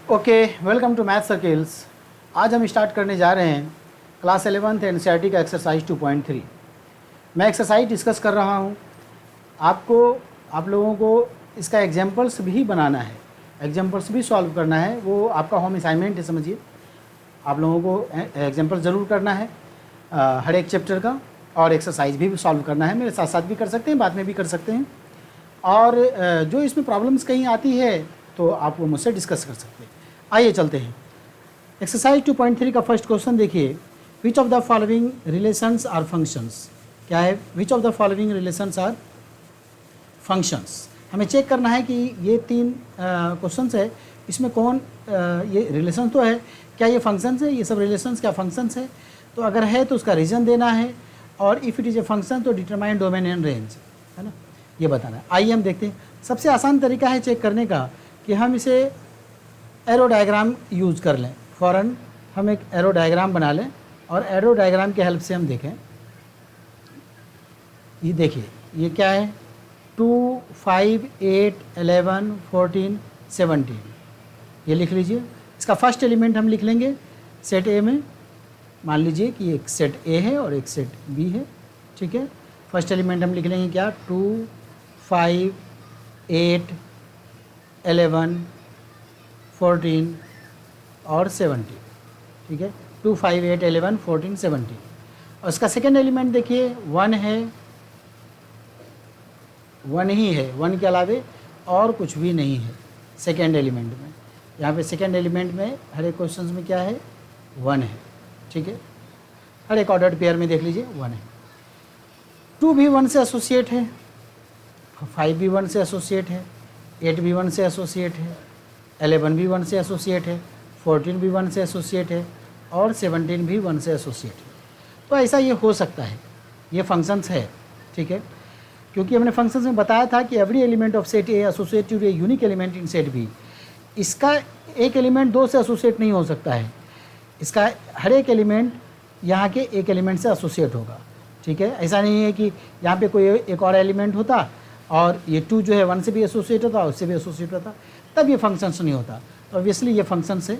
Okay, welcome to math circles. आज हम start करने जा रहे हैं क्लास 11th एनसीईआरटी का एक्सरसाइज 2.3। मैं एक्सरसाइज डिस्कस कर रहा हूँ। आप लोगों को इसका एग्जांपल्स भी बनाना है, एग्जांपल्स भी सॉल्व करना है। वो आपका होम असाइनमेंट है, समझिए। आप लोगों को एग्जांपल ज़रूर करना है हर एक चैप्टर का, और एक्सरसाइज भी सॉल्व करना है। मेरे साथ साथ भी कर सकते हैं, बाद में भी कर सकते हैं। और जो इसमें प्रॉब्लम्स कहीं आती है तो आप वो मुझसे डिस्कस कर सकते हैं। आइए चलते हैं। एक्सरसाइज 2.3 का फर्स्ट क्वेश्चन देखिए। Which of the following relations are functions. क्या है? Which of the following relations are functions. हमें चेक करना है कि ये तीन क्वेश्चंस है, इसमें कौन ये रिलेशन तो है, क्या ये फंक्शंस है? ये सब रिलेशंस क्या फंक्शंस है? तो अगर है तो उसका रीजन देना है, और if it is a function तो डिटरमाइन डोमेन एंड रेंज, है ना, ये बताना है। आइए हम देखते हैं। सबसे आसान तरीका है चेक करने का कि हम इसे एरो डायग्राम यूज़ कर लें। फ़ौरन हम एक एरो डायग्राम बना लें और एरो डायग्राम की हेल्प से हम देखें। ये देखिए, ये क्या है? 2, 5, 8, 11, 14, 17, ये लिख लीजिए। इसका फर्स्ट एलिमेंट हम लिख लेंगे सेट ए में। मान लीजिए कि एक सेट ए है और एक सेट बी है, ठीक है। फर्स्ट एलिमेंट हम लिख लेंगे क्या? 2, 5, 8, 11, 14 और 17, ठीक है। 2, 5, 8, 11, 14, 17। और इसका सेकेंड एलिमेंट देखिए 1 है, 1 ही है, 1 के अलावे और कुछ भी नहीं है सेकेंड एलिमेंट में। यहाँ पे सेकेंड एलिमेंट में हर एक क्वेश्चन में क्या है? 1 है, ठीक है। हर एक ऑर्डर्ड पेयर में देख लीजिए 1 है। 2 भी 1 से एसोसिएट है, 5 भी 1 से एसोसिएट है, 8 भी 1 से एसोसिएट है, 11 भी 1 से एसोसिएट है, 14 भी 1 से एसोसिएट है, और 17 भी 1 से एसोसिएट है। तो ऐसा ये हो सकता है, ये फंक्शंस है, ठीक है। क्योंकि हमने फंक्शंस में बताया था कि every element of set A associate to a unique element in set B. इसका एक एलिमेंट 2 से एसोसिएट नहीं हो सकता है, इसका हर एक एलिमेंट यहाँ के एक एलिमेंट से एसोसिएट होगा, ठीक है। ऐसा नहीं है कि यहाँ पे कोई एक और एलिमेंट होता और ये 2 जो है 1 से भी एसोसिएट होता, उससे भी एसोसिएट होता, तब ये फंक्शंस नहीं होता। तो ऑब्वियसली ये फंक्शंस है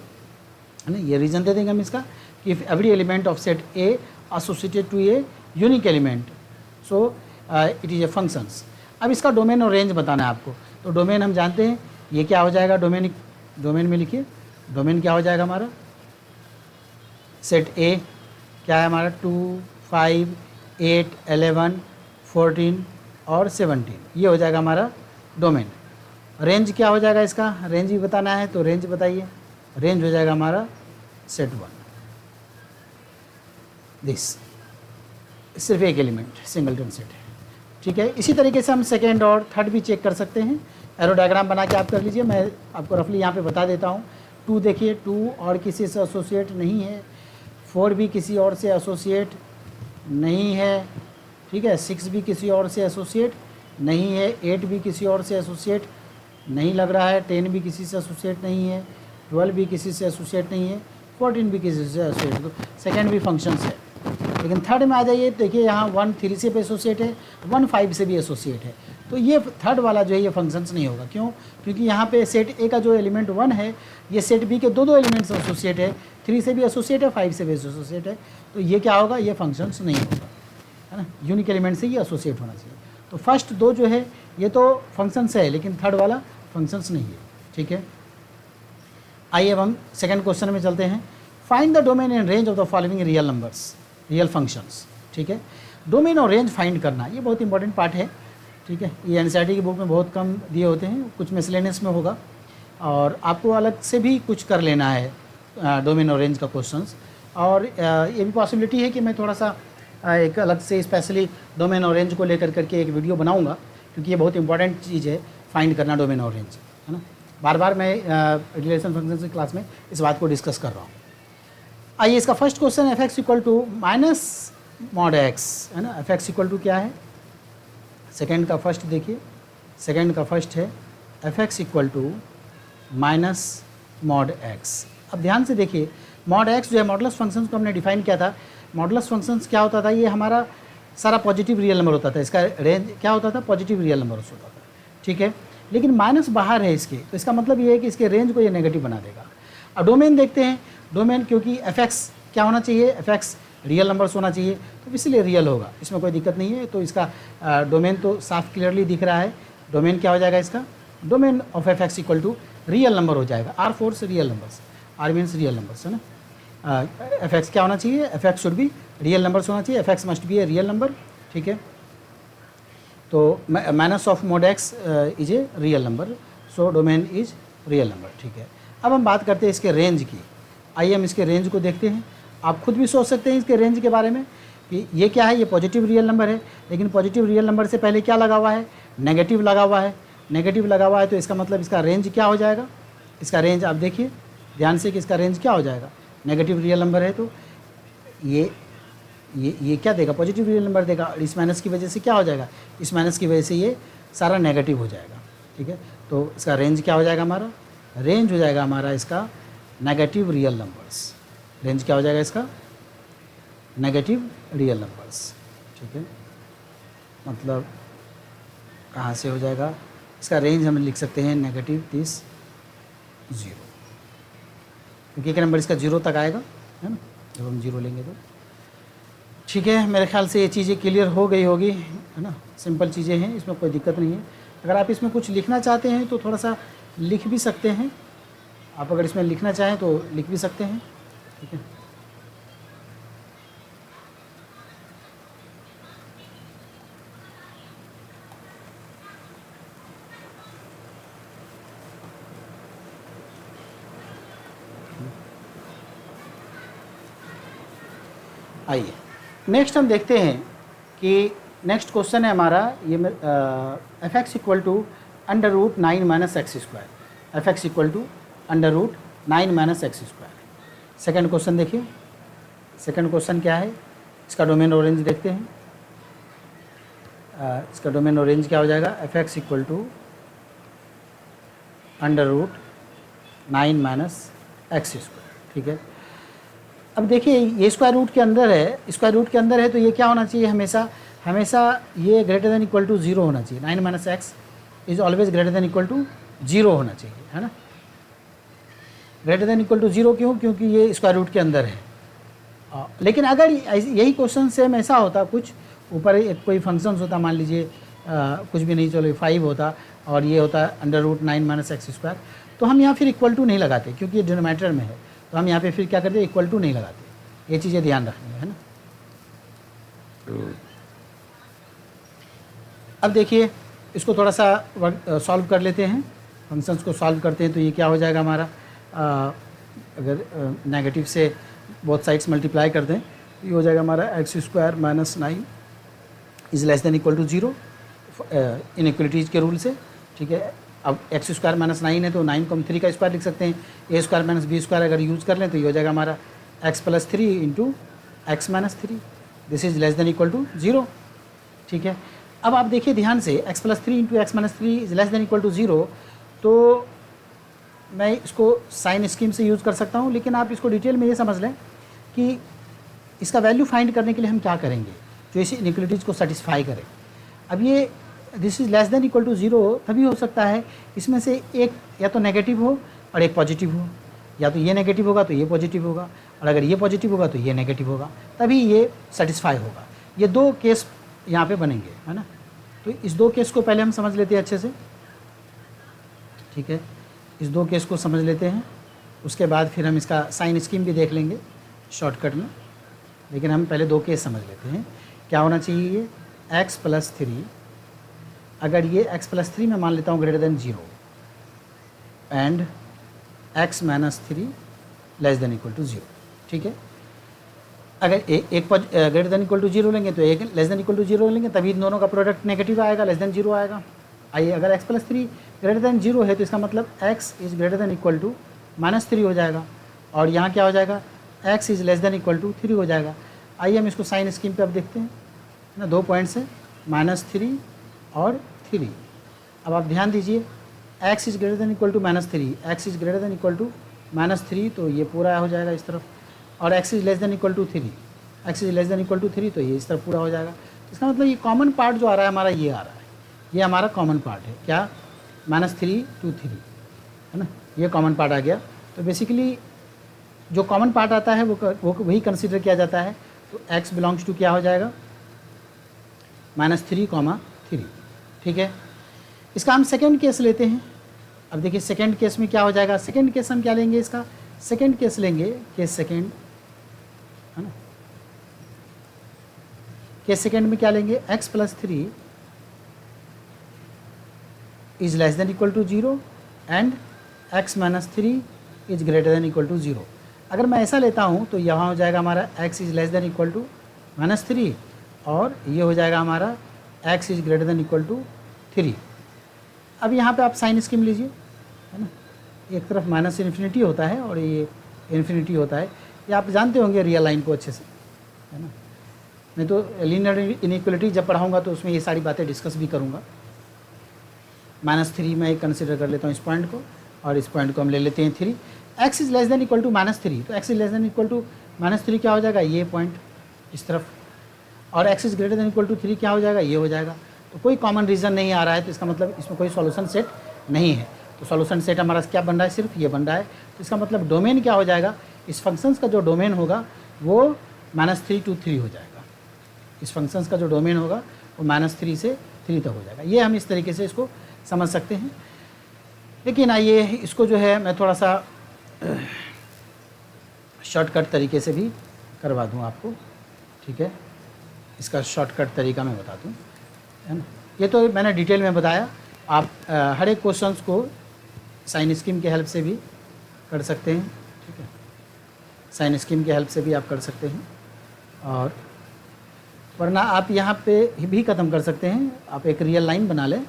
ना। ये रीज़न दे देंगे हम इसका कि if every element of set A associated to a unique element, so it is a functions. अब इसका डोमेन और रेंज बताना है आपको। तो डोमेन हम जानते हैं, ये क्या हो जाएगा? डोमेन में लिखिए, डोमेन क्या हो जाएगा हमारा? सेट ए क्या है हमारा? 2, 5, 8, 11, 14 और 17, ये हो जाएगा हमारा डोमेन। रेंज क्या हो जाएगा इसका? रेंज भी बताना है, तो रेंज बताइए। रेंज हो जाएगा हमारा सेट 1, दिस सिर्फ एक एलिमेंट सिंगलटन सेट है, ठीक है। इसी तरीके से हम सेकेंड और थर्ड भी चेक कर सकते हैं। एरो डायग्राम बना के आप कर लीजिए, मैं आपको रफली यहाँ पे बता देता हूँ। 2 देखिए, 2 और किसी से एसोसिएट नहीं है, 4 भी किसी और से एसोसिएट नहीं है, ठीक है। 6 भी किसी और से एसोसिएट नहीं है, 8 भी किसी और से एसोसिएट नहीं लग रहा है, 10 भी किसी से एसोसिएट नहीं है, 12 भी किसी से एसोसिएट नहीं है, 14 भी किसी से एसोसिएट। तो सेकेंड भी फंक्शंस है। लेकिन थर्ड में आ जाइए, देखिए यहाँ 1 3 से भी एसोसिएट है, 1 5 से भी एसोसिएट है। तो ये थर्ड वाला जो है ये फंक्शंस नहीं होगा। क्यों? क्योंकि यहाँ पे सेट ए का जो एलिमेंट 1 है, ये सेट बी के दो एलिमेंट्स एसोसिएट है, 3 से भी एसोसिएट है, 5 से भी एसोसिएट है। तो ये क्या होगा? ये फंक्शंस नहीं होगा, है ना। यूनिक एलिमेंट से ये एसोसिएट होना चाहिए। तो फर्स्ट 2 जो है ये तो फंक्शंस है, लेकिन थर्ड वाला फंक्शंस नहीं है, ठीक है। आइए अब हम सेकंड क्वेश्चन में चलते हैं। Find the domain and range of the following real numbers, real functions, ठीक है। डोमेन और रेंज फाइंड करना ये बहुत इंपॉर्टेंट पार्ट है, ठीक है। ये एनसीईआरटी की बुक में बहुत कम दिए होते हैं, कुछ मिसलेनियस में होगा, और आपको अलग से भी कुछ कर लेना है डोमेन और रेंज का क्वेश्चंस। और ये भी पॉसिबिलिटी है कि मैं थोड़ा सा एक अलग से स्पेशली डोमेन और रेंज को लेकर करके एक वीडियो बनाऊंगा, क्योंकि ये बहुत इंपॉर्टेंट चीज़ है फाइंड करना डोमेन और रेंज, है ना। बार बार मैं रिलेशन फंक्शन की क्लास में इस बात को डिस्कस कर रहा हूँ। आइए इसका first question f x equal to minus mod x, है ना। एफ एक्स इक्वल टू क्या है? सेकेंड का फर्स्ट देखिए, सेकेंड का फर्स्ट है F x equal to minus mod x. अब ध्यान से देखिए, मॉड एक्स जो है मॉडुलस फंक्शंस को हमने डिफाइन किया था। मॉडुलस फंक्शंस क्या होता था? ये हमारा सारा पॉजिटिव रियल नंबर होता था, इसका रेंज क्या होता था? पॉजिटिव रियल नंबर होता था, ठीक है। लेकिन माइनस बाहर है इसके, तो इसका मतलब ये है कि इसके रेंज को ये नेगेटिव बना देगा। अब डोमेन देखते हैं, डोमेन क्योंकि एफ एक्स क्या होना चाहिए, एफ एक्स रियल नंबर्स होना चाहिए, तो इसलिए रियल होगा, इसमें कोई दिक्कत नहीं है। तो इसका डोमेन तो साफ क्लियरली दिख रहा है। डोमेन क्या हो जाएगा इसका, domain of F x equal to real number हो जाएगा। आर फोर से real numbers, R means real numbers है ना। एफ एक्स क्या होना चाहिए, f x should be real numbers होना चाहिए, f x must be a real number, ठीक है। तो minus of mod x is a real number, so domain is real number, ठीक है। अब हम बात करते हैं इसके रेंज की। आइए हम इसके रेंज को देखते हैं। आप खुद भी सोच सकते हैं इसके रेंज के बारे में कि ये क्या है, ये पॉजिटिव रियल नंबर है, लेकिन पॉजिटिव रियल नंबर से पहले क्या लगा हुआ है, नेगेटिव लगा हुआ है। नेगेटिव लगा हुआ है तो इसका मतलब इसका रेंज क्या हो जाएगा, इसका रेंज आप देखिए ध्यान से कि इसका रेंज क्या हो जाएगा। नेगेटिव रियल नंबर है तो ये क्या देगा, पॉजिटिव रियल नंबर देगा, और इस माइनस की वजह से क्या हो जाएगा, इस माइनस की वजह से ये सारा नेगेटिव हो जाएगा, ठीक है। तो इसका रेंज क्या हो जाएगा, हमारा रेंज हो जाएगा हमारा इसका नेगेटिव रियल नंबर्स। रेंज क्या हो जाएगा इसका, नेगेटिव रियल नंबर्स, ठीक है। मतलब कहाँ से हो जाएगा, इसका रेंज हम लिख सकते हैं नेगेटिव 30 0, क्योंकि एक नंबर इसका 0 तक आएगा, है ना, जब हम 0 लेंगे तो, ठीक है। मेरे ख्याल से ये चीज़ें क्लियर हो गई होगी, है ना, सिंपल चीज़ें हैं, इसमें कोई दिक्कत नहीं है। अगर आप इसमें कुछ लिखना चाहते हैं तो थोड़ा सा लिख भी सकते हैं, आप अगर इसमें लिखना चाहें तो लिख भी सकते हैं, ठीक है। आइए नेक्स्ट हम देखते हैं कि नेक्स्ट क्वेश्चन है हमारा ये f x equal to under root 9 minus x square, f x equal to under root 9 minus x square. Second question देखिए, सेकेंड क्वेश्चन क्या है, इसका डोमेन और रेंज देखते हैं। इसका डोमेन और रेंज क्या हो जाएगा, f x equal to under root 9 minus x square, ठीक है। अब देखिए ये स्क्वायर रूट के अंदर है, स्क्वायर रूट के अंदर है तो ये क्या होना चाहिए, हमेशा हमेशा ये ग्रेटर देन इक्वल टू 0 होना चाहिए। 9 minus x is always greater than equal to 0 होना चाहिए, है ना। ग्रेटर देन इक्वल टू 0 क्यों, क्योंकि ये स्क्वायर रूट के अंदर है। लेकिन अगर यही क्वेश्चन सेम ऐसा होता, कुछ ऊपर एक कोई फंक्शन होता, मान लीजिए कुछ भी नहीं, चलो 5 होता और ये होता under root 9 minus x square, तो हम यहाँ फिर इक्वल टू नहीं लगाते, क्योंकि ये डिनोमिनेटर में है, तो हम यहाँ पे फिर क्या करते हैं, इक्वल टू नहीं लगाते। ये चीज़ें ध्यान रखनी है ना। अब देखिए इसको थोड़ा सा सॉल्व कर लेते हैं, फंक्शंस को सॉल्व करते हैं तो ये क्या हो जाएगा हमारा, अगर नेगेटिव से बोथ साइड्स मल्टीप्लाई कर दें तो ये हो जाएगा हमारा x square minus 9 is less than equal to 0 इनइक्वलिटीज़ के रूल से, ठीक है। अब एक्स स्क्वायर माइनस 9 है तो 9 को हम 3 का स्क्वायर लिख सकते हैं। A square minus b square अगर यूज़ कर लें तो ये हो जाएगा हमारा x plus 3 into x minus 3, this is less than equal to 0, ठीक है। अब आप देखिए ध्यान से, x plus 3 into x minus 3 is less than equal to 0, तो मैं इसको साइन स्कीम से यूज़ कर सकता हूँ, लेकिन आप इसको डिटेल में ये समझ लें कि इसका वैल्यू फाइंड करने के लिए हम क्या करेंगे जो इस इनइक्वलिटीज़ को सेटिस्फाई करे। अब ये this is less than equal to 0 तभी हो सकता है इसमें से एक या तो नेगेटिव हो और एक पॉजिटिव हो, या तो ये नेगेटिव होगा तो ये पॉजिटिव होगा, और अगर ये पॉजिटिव होगा तो ये नेगेटिव होगा, तभी ये सेटिस्फाई होगा। ये दो केस यहाँ पे बनेंगे, है ना। तो इस दो केस को पहले हम समझ लेते हैं अच्छे से, ठीक है। इस दो केस को समझ लेते हैं, उसके बाद फिर हम इसका साइन स्कीम भी देख लेंगे शॉर्टकट में, लेकिन हम पहले दो केस समझ लेते हैं। क्या होना चाहिए, ये एक्स प्लस 3, अगर ये एक्स प्लस 3 मैं मान लेता हूँ greater than 0 and x minus 3 less than equal to 0, ठीक है। अगर एक ग्रेटर देन इक्वल टू 0 लेंगे तो एक लेस देन इक्वल टू 0 लेंगे, तभी इन दोनों का प्रोडक्ट नेगेटिव आएगा, लेस देन 0 आएगा। आइए अगर एक्स प्लस 3 ग्रेटर देन 0 है तो इसका मतलब x is greater than equal to minus 3 हो जाएगा, और यहाँ क्या हो जाएगा, x is less than equal to 3 हो जाएगा। आइए हम इसको साइन स्कीम पे अब देखते हैं ना, 2 पॉइंट्स है -3 और 3। अब आप ध्यान दीजिए, x is greater than equal to -3, x is greater than equal to -3, तो ये पूरा हो जाएगा इस तरफ, और x is less than equal to 3, x is less than equal to 3, तो ये इस तरफ पूरा हो जाएगा। इसका मतलब ये कॉमन पार्ट जो आ रहा है हमारा, ये आ रहा है, ये हमारा कॉमन पार्ट है, क्या -3 to 3, है ना, ये कॉमन पार्ट आ गया। तो बेसिकली जो कॉमन पार्ट आता है वो वही कंसिडर किया जाता है। तो x बिलोंग्स टू क्या हो जाएगा, -3, ठीक है। इसका हम सेकेंड केस लेते हैं। अब देखिए सेकेंड केस में क्या हो जाएगा, सेकेंड केस हम क्या लेंगे, इसका सेकेंड केस लेंगे, केस सेकेंड है ना। केस सेकेंड में क्या लेंगे, x + 3 is less than equal to 0 and x - 3 is greater than equal to 0। अगर मैं ऐसा लेता हूँ तो यहाँ हो जाएगा हमारा x is less than equal to -3 और ये हो जाएगा हमारा x is greater than equal to 3। अब यहाँ पे आप साइन स्कीम लीजिए, है ना। एक तरफ -∞ होता है और ये इन्फिनिटी होता है। ये आप जानते होंगे रियल लाइन को अच्छे से, है ना। मैं तो लीनियर इनइक्वलिटी जब पढ़ाऊँगा तो उसमें ये सारी बातें डिस्कस भी करूँगा। -3 मैं कंसिडर कर लेता हूँ इस पॉइंट को, और इस पॉइंट को हम ले लेते हैं 3। x is less than equal to -3, तो x is less than equal to -3 क्या हो जाएगा, ये पॉइंट इस तरफ, और x is greater than equal to 3 क्या हो जाएगा, ये हो जाएगा। तो कोई कॉमन रीज़न नहीं आ रहा है, तो इसका मतलब इसमें कोई सॉल्यूशन सेट नहीं है। तो सॉल्यूशन सेट हमारा क्या बन रहा है, सिर्फ ये बन रहा है। तो इसका मतलब डोमेन क्या हो जाएगा, इस फंक्शंस का जो डोमेन होगा वो -3 to 3 हो जाएगा। इस फंक्शंस का जो डोमेन होगा वो -3 से 3 तक हो जाएगा। ये हम इस तरीके से इसको समझ सकते हैं। लेकिन आइए इसको जो है मैं थोड़ा सा शॉर्टकट तरीके से भी करवा दूं आपको, ठीक है। इसका शॉर्टकट तरीका मैं बता दूं, है ना। ये तो मैंने डिटेल में बताया। आप हर एक क्वेश्चंस को साइन स्कीम के हेल्प से भी कर सकते हैं, ठीक है। साइन स्कीम के हेल्प से भी आप कर सकते हैं, और वरना आप यहाँ पे भी ख़त्म कर सकते हैं। आप एक रियल लाइन बना लें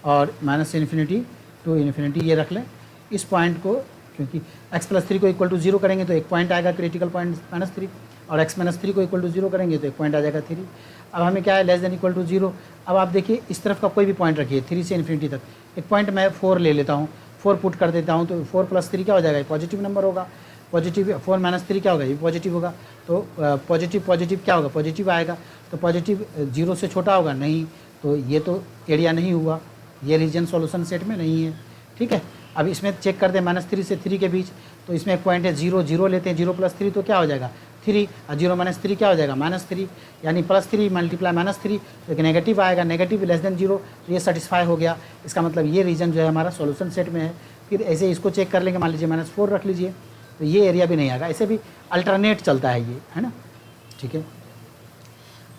और -∞ to ∞ ये रख लें इस पॉइंट को, क्योंकि x + 3 को इक्वल टू 0 करेंगे तो एक पॉइंट आएगा क्रिटिकल पॉइंट -3, और x - 3 को इक्वल टू 0 करेंगे तो एक पॉइंट आ जाएगा 3। अब हमें क्या है, लेस देन इक्वल टू 0। अब आप देखिए इस तरफ का कोई भी पॉइंट रखिए 3 से ∞ तक। एक पॉइंट मैं 4 ले लेता हूँ, 4 पुट कर देता हूँ, तो 4 + 3 क्या हो जाएगा, पॉजिटिव नंबर होगा। पॉजिटिव 4 - 3 क्या होगा, ये पॉजिटिव होगा। तो पॉजिटिव क्या होगा, पॉजिटिव आएगा। तो पॉजिटिव 0 से छोटा होगा नहीं, तो ये तो एरिया नहीं हुआ, ये रीजन सॉल्यूशन सेट में नहीं है, ठीक है। अब इसमें चेक कर दें -3 से 3 के बीच, तो इसमें एक पॉइंट है 0, 0 लेते हैं, 0 + 3 तो क्या हो जाएगा 3, और 0 - 3 क्या हो जाएगा -3, यानी +3 × -3 तो एक नेगेटिव आएगा, नेगेटिव लेस देन 0, तो ये सेटिस्फाई हो गया। इसका मतलब ये रीजन जो है हमारा सॉल्यूशन सेट में है। फिर ऐसे इसको चेक कर लेंगे, मान लीजिए -4 रख लीजिए, तो ये एरिया भी नहीं आएगा। ऐसे भी अल्टरनेट चलता है ये, है ना, ठीक है।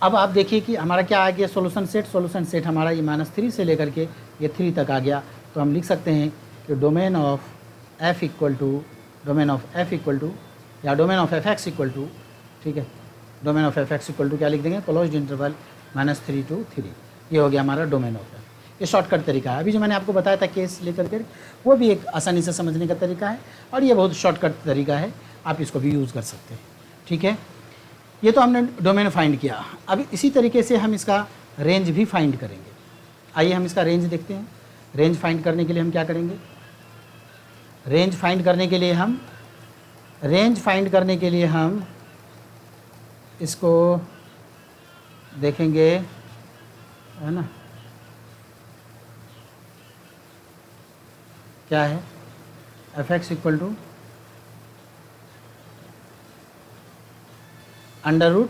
अब आप देखिए कि हमारा क्या आ गया सॉल्यूशन सेट हमारा ये -3 से लेकर के ये 3 तक आ गया। तो हम लिख सकते हैं कि domain of f equal to या domain of fx equal to, ठीक है, domain of fx equal to क्या लिख देंगे, क्लोज्ड इंटरवल -3 to 3। ये हो गया हमारा डोमेन ऑफ f। ये शॉर्टकट तरीका है। अभी जो मैंने आपको बताया था केस लेकर के, वो भी एक आसानी से समझने का तरीका है, और ये बहुत शॉर्टकट तरीका है, आप इसको भी यूज़ कर सकते हैं, ठीक है। ये तो हमने डोमेन फाइंड किया। अब इसी तरीके से हम इसका रेंज भी फाइंड करेंगे। आइए हम इसका रेंज देखते हैं। रेंज फाइंड करने के लिए हम क्या करेंगे, रेंज फाइंड करने के लिए हम इसको देखेंगे, है ना। क्या है, fx इक्वल टू √9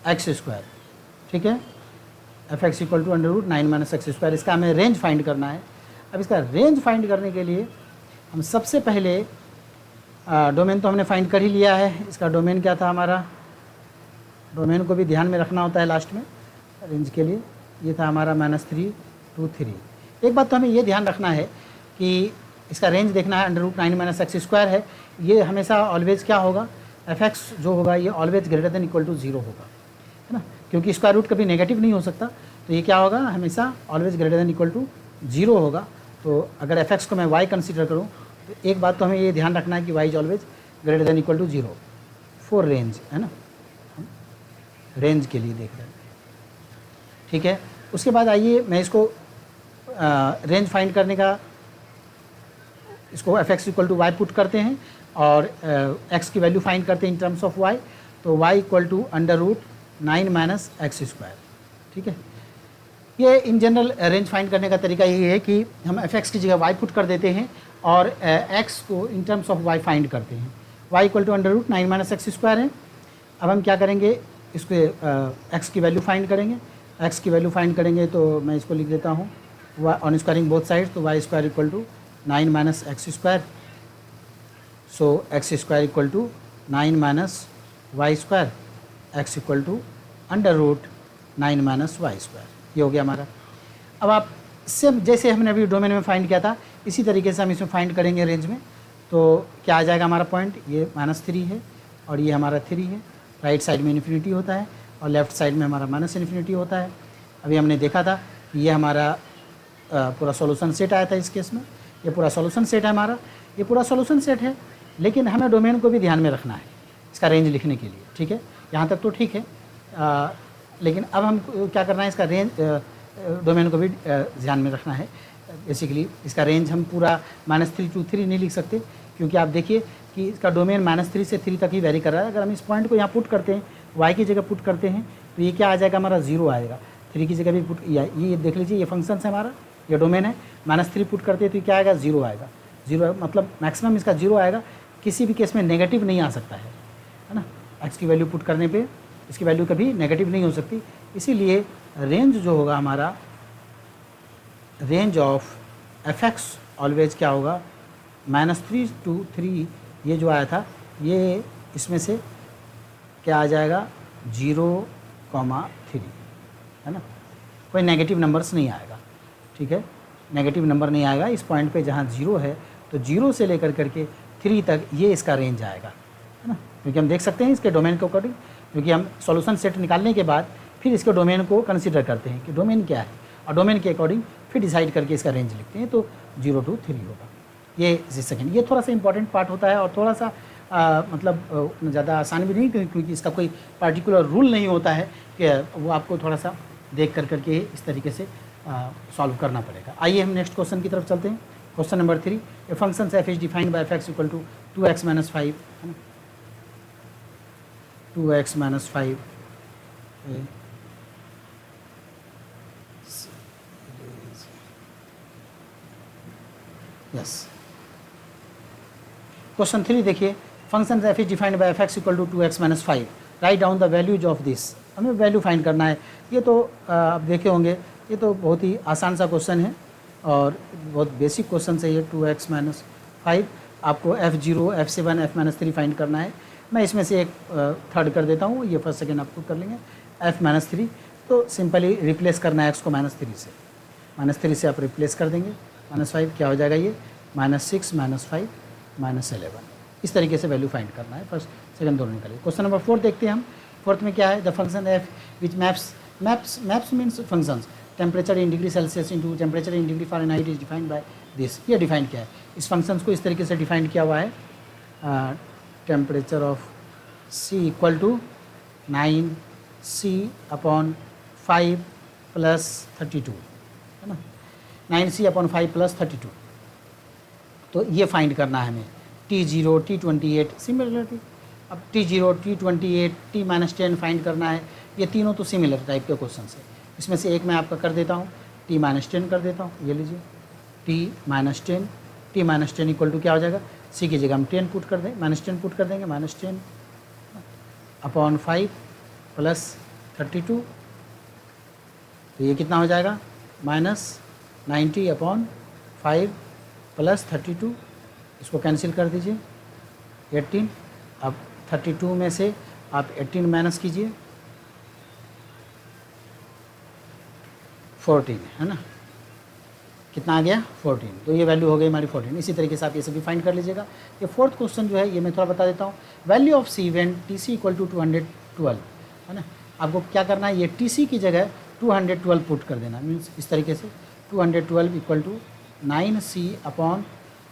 - x², ठीक है। fx equal to √9 - x²। इसका हमें रेंज फाइंड करना है। अब इसका रेंज फाइंड करने के लिए हम सबसे पहले डोमेन तो हमने फाइंड कर ही लिया है। इसका डोमेन क्या था हमारा, डोमेन को भी ध्यान में रखना होता है लास्ट में रेंज के लिए। ये था हमारा -3 to 3। एक बात तो हमें ये ध्यान रखना है कि इसका रेंज देखना है, √9 - x² है। ये हमेशा ऑलवेज क्या होगा, fx जो होगा ये always greater than equal to 0 होगा, है ना, क्योंकि स्क्वायर रूट कभी नेगेटिव नहीं हो सकता। तो ये क्या होगा, हमेशा always greater than equal to 0 होगा। तो अगर fx को मैं y कंसीडर करूँ तो एक बात तो हमें ये ध्यान रखना है कि y is always greater than equal to 0 फॉर रेंज, है ना, रेंज के लिए देख रहे हैं, ठीक है। उसके बाद आइए मैं इसको रेंज फाइंड करने का, इसको fx equal to y put करते हैं और x की वैल्यू फाइंड करते हैं इन टर्म्स ऑफ y। तो y इक्वल टू √9 - x², ठीक है। ये इन जनरल रेंज फाइंड करने का तरीका यही है कि हम fx की जगह y पुट कर देते हैं और एक्स को in terms of y find करते हैं। Y equal to under root 9 minus x square है। अब हम क्या करेंगे, इसको एक्स की वैल्यू फाइंड करेंगे। एक्स की वैल्यू फाइंड करेंगे तो मैं इसको लिख देता हूँ ऑन स्क्वायरिंग बोथ साइड, तो y square equal to 9 minus x square, so x square equal to 9 minus y square, x equal to under root 9 minus y square. ये हो गया हमारा। अब आप सेम जैसे हमने अभी डोमेन में फाइंड किया था इसी तरीके से हम इसमें फाइंड करेंगे रेंज में। तो क्या आ जाएगा हमारा पॉइंट, ये -3 है और ये हमारा 3 है। राइट साइड में इन्फिनिटी होता है और लेफ्ट साइड में हमारा -इन्फिनिटी होता है। अभी हमने देखा था कि ये हमारा पूरा सॉल्यूशन सेट आया था इस केस में। ये पूरा सॉल्यूशन सेट है हमारा, ये पूरा सॉल्यूशन सेट है, लेकिन हमें डोमेन को भी ध्यान में रखना है इसका रेंज लिखने के लिए। ठीक है, यहाँ तक तो ठीक है, लेकिन अब हम क्या करना है, इसका रेंज डोमेन को भी ध्यान में रखना है। बेसिकली इसका रेंज हम पूरा -3 to 3 नहीं लिख सकते, क्योंकि आप देखिए कि इसका डोमेन -3 से 3 तक ही वेरी कर रहा है। अगर हम इस पॉइंट को यहाँ पुट करते हैं, y की जगह पुट करते हैं, तो ये क्या आ जाएगा हमारा 0 आएगा। 3 की जगह भी पुट, ये देख लीजिए ये फंक्शन है हमारा, ये डोमेन है। -3 पुट करते हैं तो क्या आएगा, 0 आएगा। 0 मतलब मैक्सिमम इसका 0 आएगा, किसी भी केस में नेगेटिव नहीं आ सकता है ना। एक्स की वैल्यू पुट करने पे इसकी वैल्यू कभी नेगेटिव नहीं हो सकती। इसीलिए रेंज जो होगा हमारा, range of F x always क्या होगा, -3 to 3, ये जो आया था ये इसमें से क्या आ जाएगा 0,3 है ना। कोई नेगेटिव नंबर्स नहीं आएगा। ठीक है, नेगेटिव नंबर नहीं आएगा इस पॉइंट पे जहाँ 0 है, तो 0 से लेकर करके 3 तक ये इसका रेंज आएगा, है ना। क्योंकि हम देख सकते हैं इसके डोमेन के अकॉर्डिंग, क्योंकि हम सॉल्यूशन सेट निकालने के बाद फिर इसके डोमेन को कंसिडर करते हैं कि डोमेन क्या है, और डोमेन के अकॉर्डिंग फिर डिसाइड करके इसका रेंज लिखते हैं। तो 0 to 3 होगा ये सेकेंड। ये थोड़ा सा इंपॉर्टेंट पार्ट होता है और थोड़ा सा मतलब ज़्यादा आसान भी नहीं, क्योंकि इसका कोई पार्टिकुलर रूल नहीं होता है कि वो आपको थोड़ा सा देख कर करके इस तरीके से सॉल्व करना पड़ेगा। आइए हम नेक्स्ट क्वेश्चन की तरफ चलते हैं। Question number 3, a function f is defined by f x equal to 2x - 5, 2x - 5 yes. Question 3 देखिए, function f is defined by f x equal to 2x - 5, right down the values of this. हमें value find करना है। ये तो आप देखे होंगे, ये तो बहुत ही आसान सा क्वेश्चन है और बहुत बेसिक क्वेश्चन है ये। 2x - 5 आपको f0, f7, f-3 फाइंड करना है। मैं इसमें से एक थर्ड कर देता हूँ, ये फर्स्ट सेकेंड आप खुद कर लेंगे। f-3 तो सिंपली रिप्लेस करना है x को -3 से, -3 से आप रिप्लेस कर देंगे। -5 क्या हो जाएगा ये, -6 -5 -11। इस तरीके से वैल्यू फाइंड करना है, फर्स्ट सेकंड दोनों निकालिए। क्वेश्चन नंबर 4 देखते हैं हम। फोर्थ में क्या है, the function F which maps means functions temperature in degree Celsius into temperature in degree Fahrenheit is defined by this. ये डिफाइन क्या है, इस फंक्शंस को इस तरीके से डिफाइन किया हुआ है, temperature of C equal to 9C upon 5 + 32, है ना। 9C अपॉन 5 + 32, तो ये फाइंड करना है हमें। T0, T28 सिमिलरिटी, अब T0, T28, T-10 फाइंड करना है। ये तीनों तो सिमिलर टाइप के क्वेश्चन है। इसमें से एक मैं आपका कर देता हूँ, T-10 कर देता हूँ। ये लीजिए T-10, T-10 इक्वल टू क्या हो जाएगा, C की जगह हम 10 पुट कर दें, -10 पुट कर देंगे, -10 अपॉन 5 + 32, तो ये कितना हो जाएगा, -90 अपॉन 5 + 32, इसको कैंसिल कर दीजिए, 18। अब 32 में से आप 18 माइनस कीजिए, 14, है ना। कितना आ गया, 14। तो ये वैल्यू हो गई हमारी 14। इसी तरीके से आप ये सभी फाइंड कर लीजिएगा। ये फोर्थ क्वेश्चन जो है ये मैं थोड़ा बता देता हूँ। Value of C when TC equal to 212, है ना। आपको क्या करना है, ये TC की जगह 212 पुट कर देना, मीन्स इस तरीके से 212 इक्वल टू 9C अपॉन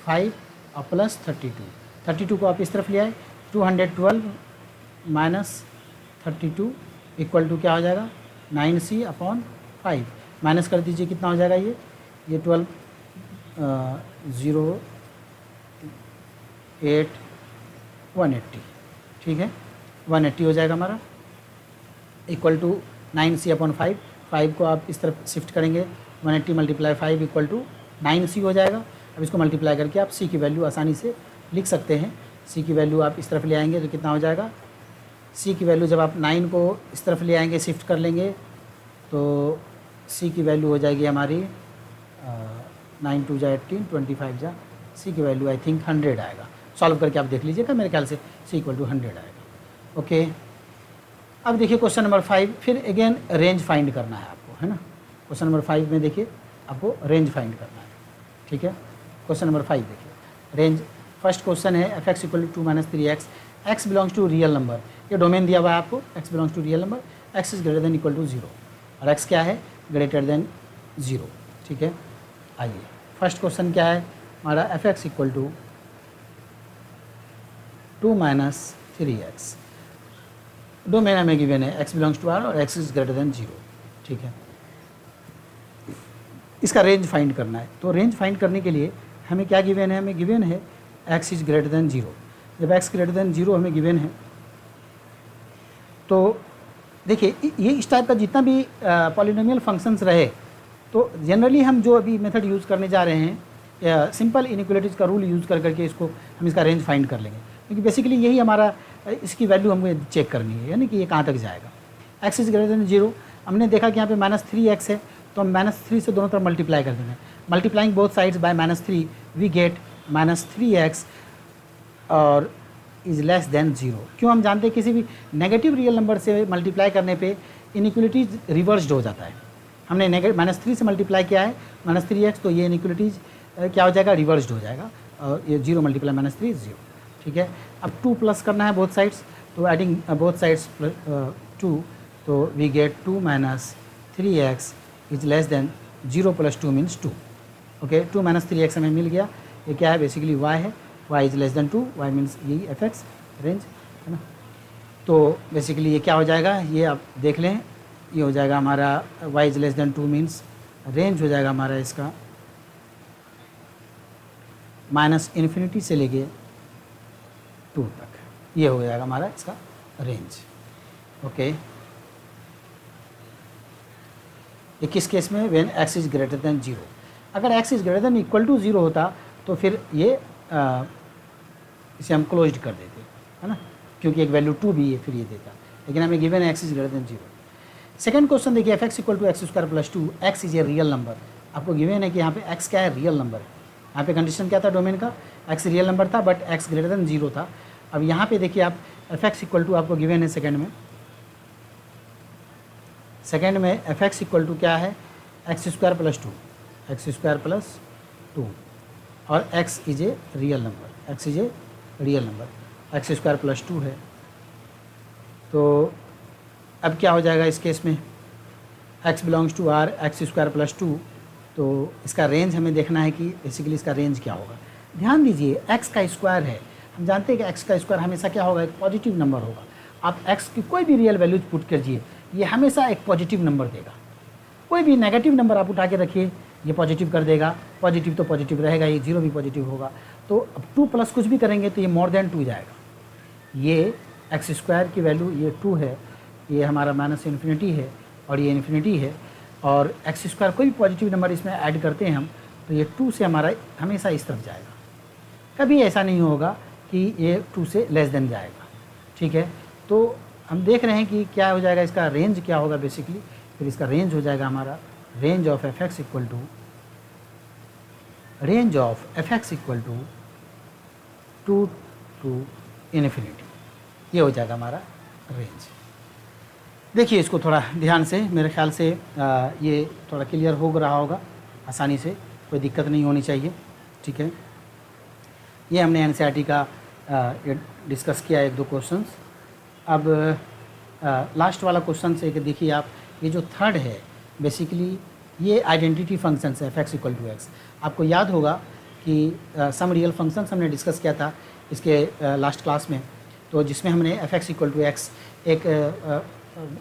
5 + 32। 32 को आप इस तरफ ले आए, 212 माइनस 32 इक्वल टू क्या हो जाएगा, 9C अपॉन 5। माइनस कर दीजिए, कितना हो जाएगा ये 12 0 8 180, ठीक है, 180 हो जाएगा हमारा, इक्वल टू 9C अपॉन 5 को आप इस तरफ शिफ्ट करेंगे, 180 × 5 इक्वल टू 9C हो जाएगा। अब इसको मल्टीप्लाई करके आप सी की वैल्यू आसानी से लिख सकते हैं। सी की वैल्यू आप इस तरफ ले आएंगे तो कितना हो जाएगा, सी की वैल्यू जब आप 9 को इस तरफ ले आएंगे, शिफ्ट कर लेंगे, तो सी की वैल्यू हो जाएगी हमारी 9 2 जा 18, 25 जा, सी की वैल्यू आई थिंक 100 आएगा। सॉल्व करके आप देख लीजिएगा, मेरे ख्याल से सी इक्वल टू 100 आएगा। ओके, अब देखिए क्वेश्चन नंबर 5, फिर अगेन रेंज फाइंड करना है आपको, है ना। क्वेश्चन नंबर 5 में देखिए आपको रेंज फाइंड करना है, ठीक है। क्वेश्चन नंबर 5 देखिए, रेंज फर्स्ट क्वेश्चन है F x equal to 2 - 3x, x belongs to real number, ये डोमेन दिया हुआ है आपको, x belongs to real number, x is greater than equal to 0 और एक्स क्या है, ग्रेटर देन 0, ठीक है। आइए फर्स्ट क्वेश्चन क्या है हमारा, F x equal to 2 - 3x, domain हमें गिवन है एक्स बिलोंग्स टू आर और एक्स इज ग्रेटर देन 0, ठीक है। इसका रेंज फाइंड करना है, तो रेंज फाइंड करने के लिए हमें क्या गिवन है, हमें गिवन है एक्स इज ग्रेटर देन 0। जब एक्स ग्रेटर देन 0 हमें गिवन है, तो देखिए ये इस टाइप का जितना भी पॉलिनोमियल फंक्शंस रहे, तो जनरली हम जो अभी मेथड यूज़ करने जा रहे हैं, सिंपल इनइक्वालिटीज़ का रूल यूज़ कर करके इसको हम इसका रेंज फाइंड कर लेंगे, क्योंकि बेसिकली यही हमारा इसकी वैल्यू हमें चेक करनी है, यानी कि ये कहाँ तक जाएगा। एक्स इज ग्रेटर देन 0, हमने देखा कि यहाँ पे -3x है, तो हम -3 से दोनों तरफ मल्टीप्लाई कर देंगे। Multiplying both sides by -3 we get -3x और इज़ लेस देन 0। क्यों, हम जानते हैं किसी भी नेगेटिव रियल नंबर से मल्टीप्लाई करने पे इनइक्वालिटीज़ रिवर्स्ड हो जाता है। हमने -3 से मल्टीप्लाई किया है -3x, तो ये इनइक्वालिटीज़ क्या हो जाएगा, रिवर्स्ड हो जाएगा, और ये 0 × -3 0, ठीक है। अब 2 प्लस करना है बोथ साइड्स, तो एडिंग बोथ साइड्स 2, तो we get 2 - 3x is less than 0 + 2 means 2। Okay, 2 - 3x हमें मिल गया, ये क्या है, बेसिकली y है, y is less than 2, y means यही एफ एक्स रेंज है ना। तो बेसिकली ये क्या हो जाएगा, ये आप देख लें, ये हो जाएगा हमारा y is less than 2 means range हो जाएगा हमारा इसका -∞ से लेके 2 तक, ये हो जाएगा हमारा इसका रेंज। ओके, ये किस केस में, when x is greater than 0। अगर x is greater than equal to 0 होता तो फिर ये इसे हम क्लोज्ड कर देते, है ना, क्योंकि एक वैल्यू 2 भी है फिर ये देता, लेकिन हमें गिवन है x is greater than 0। Second question देखिए, f x equal to x² + 2, x is a real number, आपको गिवन है कि यहाँ पे x क्या है, रियल नंबर है। यहाँ पे कंडीशन क्या था डोमेन का, x रियल नंबर था बट x ग्रेटर देन 0 था। अब यहाँ पे देखिए आप एफ एक्स इक्वल टू आपको गिवन है सेकंड में एफ एक्स इक्वल टू क्या है, x² + 2, x² + 2 और x is a real number, x is a real number, x² + 2 है। तो अब क्या हो जाएगा इस केस में, x belongs to r, x² + 2, तो इसका रेंज हमें देखना है कि बेसिकली इसका रेंज क्या होगा। ध्यान दीजिए x का स्क्वायर है, हम जानते हैं कि x का स्क्वायर हमेशा क्या होगा, एक पॉजिटिव नंबर होगा। आप x की कोई भी रियल वैल्यूज पुट कीजिए, ये हमेशा एक पॉजिटिव नंबर देगा। कोई भी नेगेटिव नंबर आप उठा के रखिए, ये पॉजिटिव कर देगा, पॉजिटिव तो पॉजिटिव रहेगा, ये 0 भी पॉजिटिव होगा। तो अब 2 प्लस कुछ भी करेंगे तो ये मोर देन 2 जाएगा। ये x² की वैल्यू ये 2 है, ये हमारा -∞ है और ये इन्फिनिटी है, और x² कोई भी पॉजिटिव नंबर इसमें ऐड करते हैं हम, तो ये 2 से हमारा हमेशा इस तरफ जाएगा, कभी ऐसा नहीं होगा कि ये 2 से लेस देन जाएगा, ठीक है। तो हम देख रहे हैं कि क्या हो जाएगा, इसका रेंज क्या होगा बेसिकली, फिर इसका रेंज हो जाएगा हमारा range of F x equal to 2 to infinity, ये हो जाएगा हमारा रेंज। देखिए इसको थोड़ा ध्यान से, मेरे ख्याल से ये थोड़ा क्लियर हो रहा होगा आसानी से, कोई दिक्कत नहीं होनी चाहिए, ठीक है। ये हमने एनसीईआरटी का डिस्कस किया 1-2 क्वेश्चंस। अब लास्ट वाला क्वेश्चन से देखिए आप, ये जो थर्ड है बेसिकली ये आइडेंटिटी फंक्शंस है, F x equal to x. आपको याद होगा कि सम रियल फंक्शंस हमने डिस्कस किया था इसके लास्ट क्लास में, तो जिसमें हमने F x equal to x एक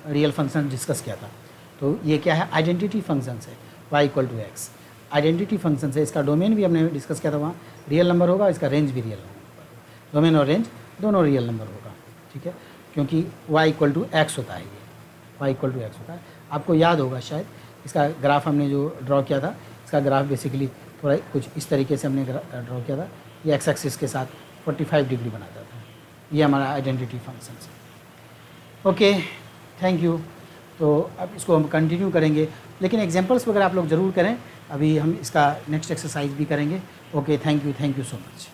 रियल फंक्शन डिस्कस किया था। तो ये क्या है, आइडेंटिटी फंक्शंस है, y equal to x identity function है। इसका डोमेन भी हमने डिस्कस किया था, वहाँ रियल नंबर होगा, इसका रेंज भी रियल नंबर, डोमेन और रेंज दोनों रियल नंबर होगा, ठीक है, क्योंकि y इक्वल टू एक्स होता है, ये y इक्वल टू एक्स होता है। आपको याद होगा शायद, इसका ग्राफ हमने जो ड्रॉ किया था, इसका ग्राफ बेसिकली थोड़ा कुछ इस तरीके से हमने ड्रॉ किया था। ये एक्स एक्सिस के साथ 45 डिग्री बनाता था। ये हमारा आइडेंटिटी फंक्शन है। Okay, thank you. तो अब इसको हम कंटिन्यू करेंगे, लेकिन एग्जांपल्स वगैरह आप लोग ज़रूर करें। अभी हम इसका नेक्स्ट एक्सरसाइज भी करेंगे। Okay, thank you so much.